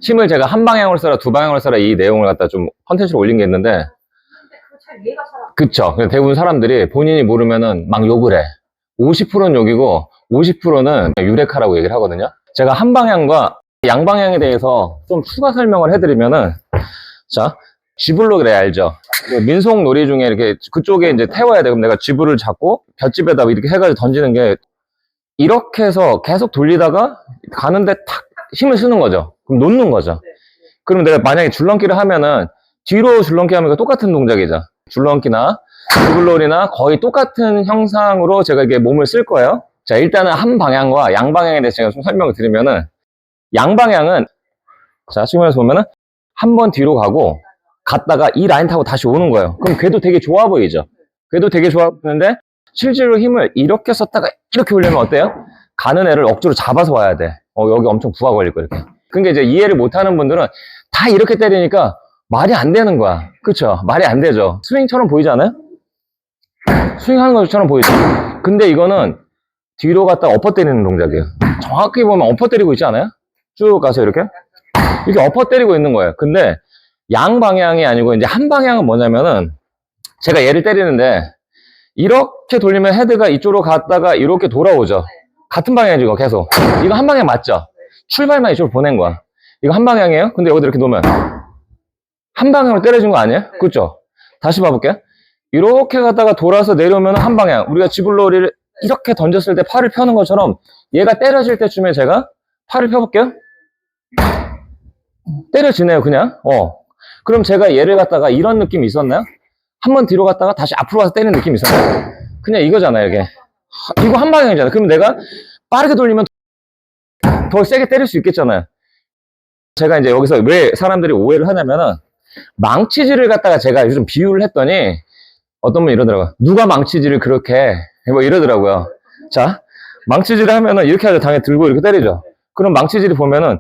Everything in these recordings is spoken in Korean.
힘을 제가 한 방향으로 써라, 두 방향으로 써라 이 내용을 갖다 좀 컨텐츠로 올린 게 있는데, 근데 그거 잘 이해가 잘 안 돼. 그쵸. 대부분 사람들이 본인이 모르면은 막 욕을 해. 50%는 욕이고 50%는 유레카라고 얘기를 하거든요. 제가 한 방향과 양방향에 대해서 좀 추가 설명을 해드리면은, 자, 쥐불로 그래 알죠? 민속 놀이 중에 이렇게 그쪽에 이제 태워야 돼. 그럼 내가 쥐불을 잡고 볏짚에다 이렇게 해가지고 던지는 게, 이렇게 해서 계속 돌리다가 가는데 탁 힘을 쓰는 거죠. 그럼 놓는 거죠. 그럼 내가 만약에 줄넘기를 하면은 뒤로 줄넘기 하면 똑같은 동작이죠. 줄넘기나 쥐불놀이나 거의 똑같은 형상으로 제가 이게 몸을 쓸 거예요. 자, 일단은 한 방향과 양방향에 대해서 제가 좀 설명을 드리면은, 양방향은, 자, 지금에서 보면은 한 번 뒤로 가고 갔다가 이 라인 타고 다시 오는 거예요. 그럼 궤도 되게 좋아 보이죠? 궤도 되게 좋아 보이는데 실제로 힘을 이렇게 썼다가 이렇게 올리면 어때요? 가는 애를 억지로 잡아서 와야 돼. 여기 엄청 부하 걸릴 거야, 이렇게. 그러니까 이제 이해를 못하는 분들은 다 이렇게 때리니까 말이 안 되는 거야. 그쵸? 말이 안 되죠. 스윙처럼 보이지 않아요? 스윙하는 것처럼 보이죠? 근데 이거는 뒤로 갔다 엎어 때리는 동작이에요. 정확히 보면 엎어 때리고 있지 않아요? 쭉 가서 이렇게 엎어 때리고 있는 거예요. 근데 양방향이 아니고 이제 한 방향은 뭐냐면은, 제가 얘를 때리는데 이렇게 돌리면 헤드가 이쪽으로 갔다가 이렇게 돌아오죠. 같은 방향이죠, 이거 계속. 이거 한 방향 맞죠? 출발만 이쪽으로 보낸 거야. 이거 한 방향이에요? 근데 여기다 이렇게 놓으면 한 방향으로 때려준 거 아니에요? 그렇죠? 다시 봐볼게요. 이렇게 갔다가 돌아서 내려오면 한 방향. 우리가 지불놀이를 이렇게 던졌을 때 팔을 펴는 것처럼 얘가 때려질 때쯤에 제가 팔을 펴볼게요. 때려지네요, 그냥. 그럼 제가 얘를 갖다가 이런 느낌이 있었나요? 한 번 뒤로 갔다가 다시 앞으로 가서 때리는 느낌이 있었나요? 그냥 이거잖아요, 이게. 이거 한 방향이잖아요. 그럼 내가 빠르게 돌리면 더 세게 때릴 수 있겠잖아요. 제가 이제 여기서 왜 사람들이 오해를 하냐면은, 망치질을 갖다가 제가 요즘 비유를 했더니 어떤 분이 이러더라고요. 누가 망치질을 그렇게 해? 뭐 이러더라고요. 자, 망치질을 하면은 이렇게 하죠. 당연히 들고 이렇게 때리죠. 그럼 망치질이 보면은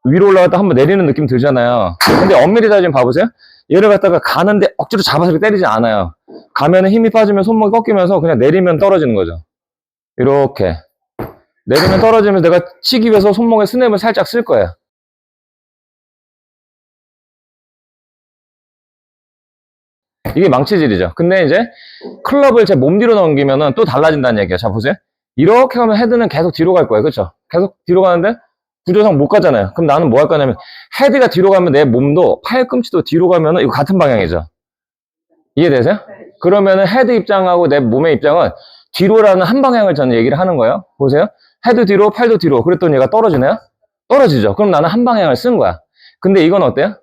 위로 올라갔다 한번 내리는 느낌 들잖아요. 근데 엄밀히 따지면 봐보세요. 얘를 갖다가 가는데 억지로 잡아서 이렇게 때리지 않아요. 가면은 힘이 빠지면 손목이 꺾이면서 그냥 내리면 떨어지는 거죠. 이렇게. 내리면 떨어지면 내가 치기 위해서 손목에 스냅을 살짝 쓸 거예요. 이게 망치질이죠. 근데 이제 클럽을 제 몸 뒤로 넘기면은 또 달라진다는 얘기예요. 자, 보세요. 이렇게 하면 헤드는 계속 뒤로 갈 거예요. 그렇죠? 계속 뒤로 가는데 구조상 못 가잖아요. 그럼 나는 뭐 할 거냐면, 헤드가 뒤로 가면 내 몸도 팔꿈치도 뒤로 가면은 이거 같은 방향이죠. 이해되세요? 그러면은 헤드 입장하고 내 몸의 입장은 뒤로라는 한 방향을 저는 얘기를 하는 거예요. 보세요. 헤드 뒤로, 팔도 뒤로. 그랬더니 얘가 떨어지네요? 떨어지죠. 그럼 나는 한 방향을 쓴 거야. 근데 이건 어때요?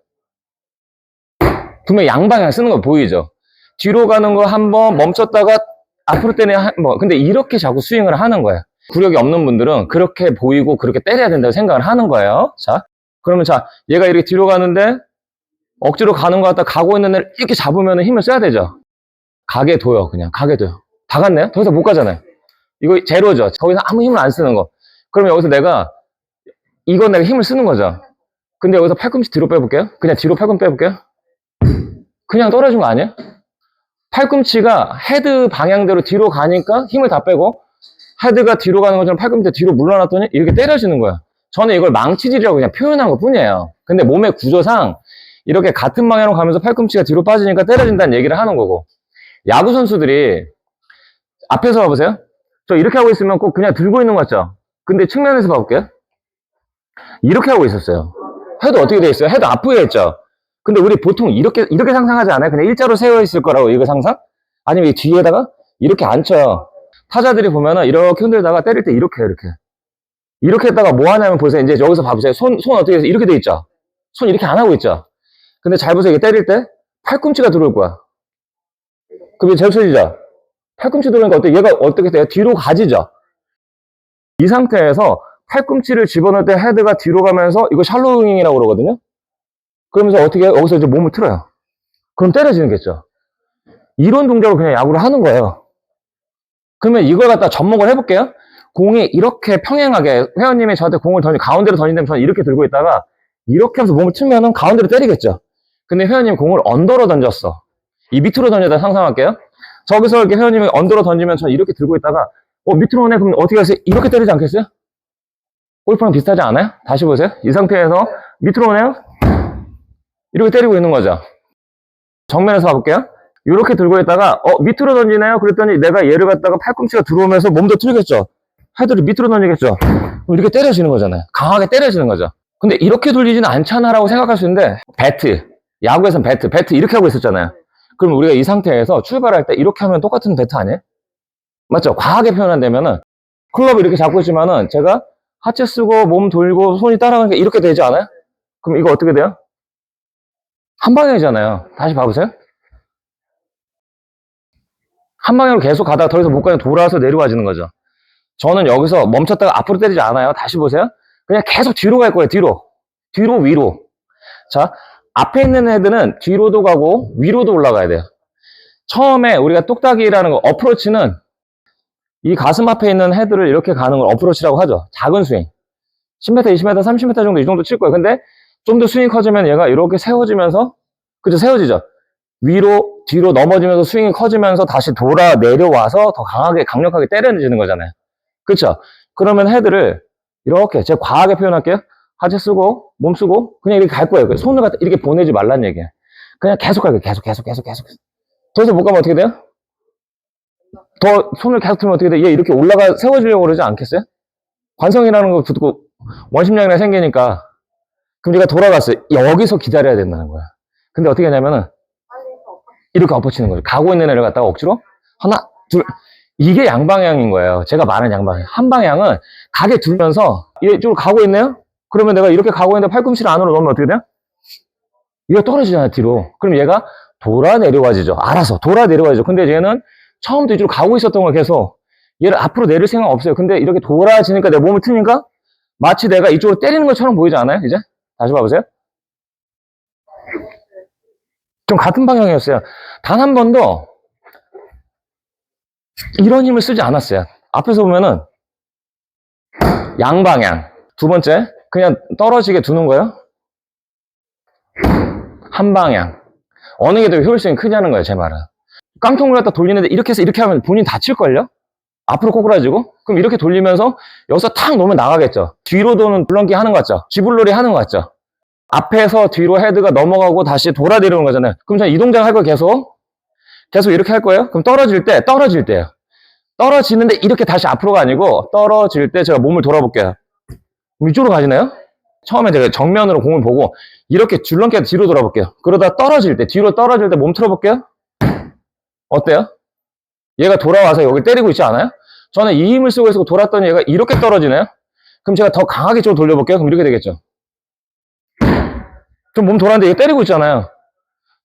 분명히 양방향 쓰는 거 보이죠? 뒤로 가는 거 한 번 멈췄다가 앞으로 때리는 한 번. 근데 이렇게 자꾸 스윙을 하는 거예요. 구력이 없는 분들은 그렇게 보이고 그렇게 때려야 된다고 생각을 하는 거예요. 자, 그러면 자, 얘가 이렇게 뒤로 가는데 억지로 가는 것 같다 가고 있는 애를 이렇게 잡으면 힘을 써야 되죠. 가게 둬요. 그냥 가게 둬요. 다 갔네요? 더 이상 못 가잖아요. 이거 제로죠. 거기서 아무 힘을 안 쓰는 거. 그러면 여기서 이건 내가 힘을 쓰는 거죠. 근데 여기서 팔꿈치 뒤로 빼볼게요. 그냥 뒤로 팔꿈치 빼볼게요. 그냥 떨어진 거 아니에요? 팔꿈치가 헤드 방향대로 뒤로 가니까 힘을 다 빼고, 헤드가 뒤로 가는 것처럼 팔꿈치 뒤로 물러났더니 이렇게 때려지는 거야. 저는 이걸 망치질이라고 그냥 표현한 것 뿐이에요. 근데 몸의 구조상 이렇게 같은 방향으로 가면서 팔꿈치가 뒤로 빠지니까 때려진다는 얘기를 하는 거고, 야구 선수들이 앞에서 봐보세요. 저 이렇게 하고 있으면 꼭 그냥 들고 있는 것 같죠? 근데 측면에서 봐볼게요. 이렇게 하고 있었어요. 헤드 어떻게 돼 있어요? 헤드 앞에 있죠? 근데 우리 보통 이렇게 상상하지 않아요? 그냥 일자로 세워 있을 거라고, 이거 상상? 아니면 이 뒤에다가 이렇게 앉혀요. 타자들이 보면은 이렇게 흔들다가 때릴 때 이렇게 했다가 뭐 하냐면 보세요. 이제 여기서 봐보세요. 손 어떻게 해서 이렇게 돼 있죠? 손 이렇게 안 하고 있죠? 근데 잘 보세요. 이게 때릴 때 팔꿈치가 들어올 거야. 그게 제일 쳐지죠? 팔꿈치 들어오니까 얘가 어떻게 돼요? 뒤로 가지죠? 이 상태에서 팔꿈치를 집어넣을 때 헤드가 뒤로 가면서 이거 샬로잉이라고 그러거든요? 그러면서 어떻게 해요? 여기서 이제 몸을 틀어요. 그럼 때려지는겠죠? 이런 동작을 그냥 야구를 하는 거예요. 그러면 이걸 갖다 접목을 해볼게요. 공이 이렇게 평행하게, 회원님이 저한테 공을 가운데로 던진다면 저는 이렇게 들고 있다가 이렇게 하면서 몸을 틀면은 가운데로 때리겠죠. 근데 회원님 공을 언더로 던졌어. 이 밑으로 던졌다 상상할게요. 저기서 이렇게 회원님이 언더로 던지면 저는 이렇게 들고 있다가 밑으로 오네? 그럼 어떻게 하세요? 이렇게 때리지 않겠어요? 골프랑 비슷하지 않아요? 다시 보세요. 이 상태에서 밑으로 오네요? 이렇게 때리고 있는 거죠. 정면에서 가볼게요. 이렇게 들고 있다가 밑으로 던지네요. 그랬더니 내가 얘를 갖다가 팔꿈치가 들어오면서 몸도 틀겠죠. 헤드를 밑으로 던지겠죠. 그럼 이렇게 때려지는 거잖아요. 강하게 때려지는 거죠. 근데 이렇게 돌리지는 않잖아라고 생각할 수 있는데 배트, 야구에서는 배트 이렇게 하고 있었잖아요. 그럼 우리가 이 상태에서 출발할 때 이렇게 하면 똑같은 배트 아니에요? 맞죠? 과하게 표현한다면은 클럽을 이렇게 잡고 있지만은 제가 하체 쓰고 몸 돌고 손이 따라가니까 이렇게 되지 않아요? 그럼 이거 어떻게 돼요? 한 방향이잖아요. 다시 봐보세요. 한 방향으로 계속 가다가 더 이상 못 가면 돌아서 내려와지는 거죠. 저는 여기서 멈췄다가 앞으로 때리지 않아요. 다시 보세요. 그냥 계속 뒤로 갈 거예요. 뒤로 위로. 자, 앞에 있는 헤드는 뒤로도 가고 위로도 올라가야 돼요. 처음에 우리가 똑딱이라는 거, 어프로치는 이 가슴 앞에 있는 헤드를 이렇게 가는 걸 어프로치라고 하죠. 작은 스윙. 10m, 20m, 30m 정도 이 정도 칠 거예요. 근데 좀 더 스윙이 커지면 얘가 이렇게 세워지면서, 그죠? 세워지죠? 위로, 뒤로 넘어지면서 스윙이 커지면서 다시 돌아 내려와서 더 강하게, 강력하게 때려지는 거잖아요. 그쵸? 그러면 헤드를 이렇게, 제가 과하게 표현할게요. 하체 쓰고, 몸 쓰고, 그냥 이렇게 갈 거예요. 손을 갖다 이렇게 보내지 말란 얘기예요. 그냥 계속 갈 거예요. 계속. 더 이상 못 가면 어떻게 돼요? 더 손을 계속 틀면 어떻게 돼? 얘 이렇게 올라가, 세워지려고 그러지 않겠어요? 관성이라는 거 듣고 원심력이 생기니까, 그럼 얘가 돌아갔어요. 여기서 기다려야 된다는 거야. 근데 어떻게 하냐면은, 이렇게 엎어치는 거죠. 가고 있는 애를 갖다가 억지로 하나, 둘. 이게 양방향인 거예요. 제가 말하는 양방향. 한 방향은 가게 두면서 이쪽으로 가고 있네요? 그러면 내가 이렇게 가고 있는데 팔꿈치를 안으로 넣으면 어떻게 돼요? 이거 떨어지잖아요, 뒤로. 그럼 얘가 돌아 내려와지죠. 알아서 돌아 내려와지죠. 근데 얘는 처음부터 이쪽으로 가고 있었던 걸 계속 얘를 앞으로 내릴 생각 없어요. 근데 이렇게 돌아지니까 내 몸을 트니까 마치 내가 이쪽으로 때리는 것처럼 보이지 않아요? 이제? 다시 봐보세요. 좀 같은 방향이었어요. 단 한 번도 이런 힘을 쓰지 않았어요. 앞에서 보면은 양방향. 두 번째, 그냥 떨어지게 두는 거예요. 한 방향. 어느 게 더 효율성이 크냐는 거예요, 제 말은. 깡통을 갖다 돌리는데 이렇게 해서 이렇게 하면 본인 다칠걸요? 앞으로 꼬꾸라지고? 그럼 이렇게 돌리면서 여기서 탁 놓으면 나가겠죠. 뒤로 도는 블런킹 하는 것 같죠? 지불놀이 하는 것 같죠? 앞에서 뒤로 헤드가 넘어가고 다시 돌아 내려오는 거잖아요. 그럼 저 이 동작 할 거 계속 이렇게 할 거예요? 그럼 떨어질 때요. 떨어지는데 이렇게 다시 앞으로가 아니고 떨어질 때 제가 몸을 돌아볼게요. 이쪽으로 가시나요? 처음에 제가 정면으로 공을 보고 이렇게 줄넘기 뒤로 돌아볼게요. 그러다 떨어질 때, 뒤로 떨어질 때 몸 틀어볼게요. 어때요? 얘가 돌아와서 여기 때리고 있지 않아요? 저는 이 힘을 쓰고 있고 돌았더니 얘가 이렇게 떨어지네요? 그럼 제가 더 강하게 쪽으로 돌려볼게요. 그럼 이렇게 되겠죠. 좀 몸 돌았는데 얘 때리고 있잖아요.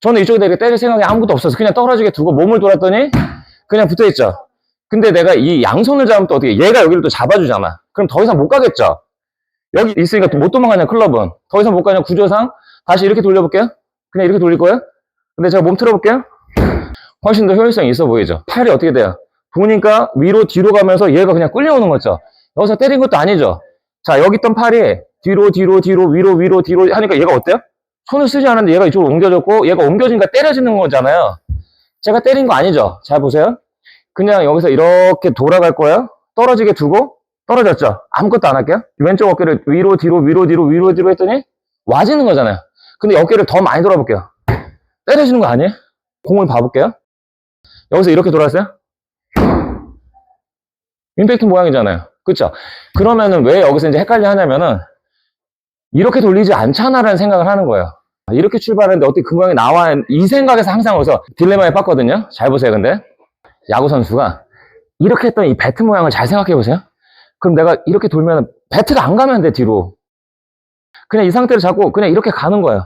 저는 이쪽에 이렇게 때릴 생각이 아무것도 없어서 그냥 떨어지게 두고 몸을 돌았더니 그냥 붙어있죠. 근데 내가 이 양손을 잡으면 또 어떻게, 얘가 여기를 또 잡아주잖아. 그럼 더 이상 못 가겠죠. 여기 있으니까 또 못 도망가냐, 클럽은. 더 이상 못 가냐, 구조상. 다시 이렇게 돌려볼게요. 그냥 이렇게 돌릴 거예요. 근데 제가 몸 틀어볼게요. 훨씬 더 효율성이 있어 보이죠. 팔이 어떻게 돼요? 보니까 위로 뒤로 가면서 얘가 그냥 끌려오는 거죠. 여기서 때린 것도 아니죠. 자, 여기 있던 팔이 뒤로 위로 뒤로 하니까 얘가 어때요? 손을 쓰지 않았는데 얘가 이쪽으로 옮겨졌고 얘가 옮겨지니까 때려지는 거잖아요. 제가 때린 거 아니죠. 잘 보세요. 그냥 여기서 이렇게 돌아갈 거예요. 떨어지게 두고 떨어졌죠. 아무것도 안 할게요. 왼쪽 어깨를 위로 뒤로 했더니 와지는 거잖아요. 근데 어깨를 더 많이 돌아볼게요. 때려지는 거 아니에요? 공을 봐볼게요. 여기서 이렇게 돌았어요? 임팩트 모양이잖아요. 그쵸? 그러면은 왜 여기서 이제 헷갈려 하냐면은 이렇게 돌리지 않잖아라는 생각을 하는 거예요. 이렇게 출발했는데 어떻게 그 모양이 나와? 이 생각에서 항상 여기서 딜레마에 빠거든요. 잘 보세요, 근데. 야구 선수가 이렇게 했더니 이 배트 모양을 잘 생각해 보세요. 그럼 내가 이렇게 돌면 배트가 안 가면 돼, 뒤로. 그냥 이 상태를 잡고 그냥 이렇게 가는 거예요.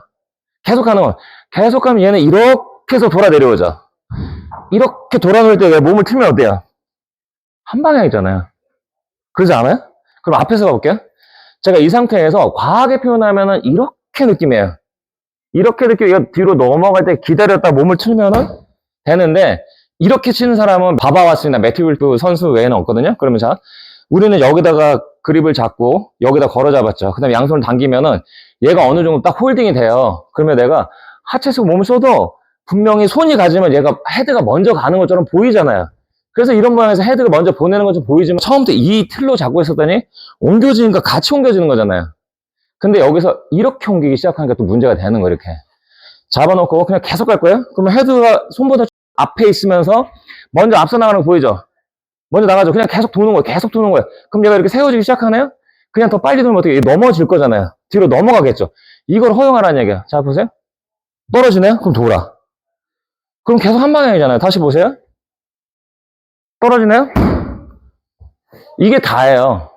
계속 가는 거예요. 계속 가면 얘는 이렇게 해서 돌아 내려오죠. 이렇게 돌아놓을 때 내 몸을 틀면 어때요? 한 방향이잖아요. 그러지 않아요? 그럼 앞에서 가볼게요. 제가 이 상태에서 과하게 표현하면은 이렇게 느낌이에요. 이렇게 느끼고 뒤로 넘어갈 때 기다렸다 몸을 틀면은 되는데 이렇게 치는 사람은 바바와스나 매튜 윌프 선수 외에는 없거든요. 그러면 자, 우리는 여기다가 그립을 잡고 여기다 걸어 잡았죠. 그 다음에 양손을 당기면은 얘가 어느 정도 딱 홀딩이 돼요. 그러면 내가 하체 쓰고 몸을 쏘도 분명히 손이 가지면 얘가 헤드가 먼저 가는 것처럼 보이잖아요. 그래서 이런 모양에서 헤드가 먼저 보내는 것처럼 보이지만 처음부터 이 틀로 잡고 있었더니 옮겨지니까 같이 옮겨지는 거잖아요. 근데 여기서 이렇게 옮기기 시작하니까 또 문제가 되는 거예요, 이렇게. 잡아놓고 그냥 계속 갈 거예요? 그러면 헤드가 손보다 앞에 있으면서 먼저 앞서 나가는 거 보이죠? 먼저 나가죠. 그냥 계속 도는 거예요. 계속 도는 거예요. 그럼 얘가 이렇게 세워지기 시작하네요? 그냥 더 빨리 돌면 어떻게 넘어질 거잖아요. 뒤로 넘어가겠죠. 이걸 허용하라는 얘기야. 자, 보세요. 떨어지네요? 그럼 돌아. 그럼 계속 한 방향이잖아요. 다시 보세요. 떨어지네요? 이게 다예요.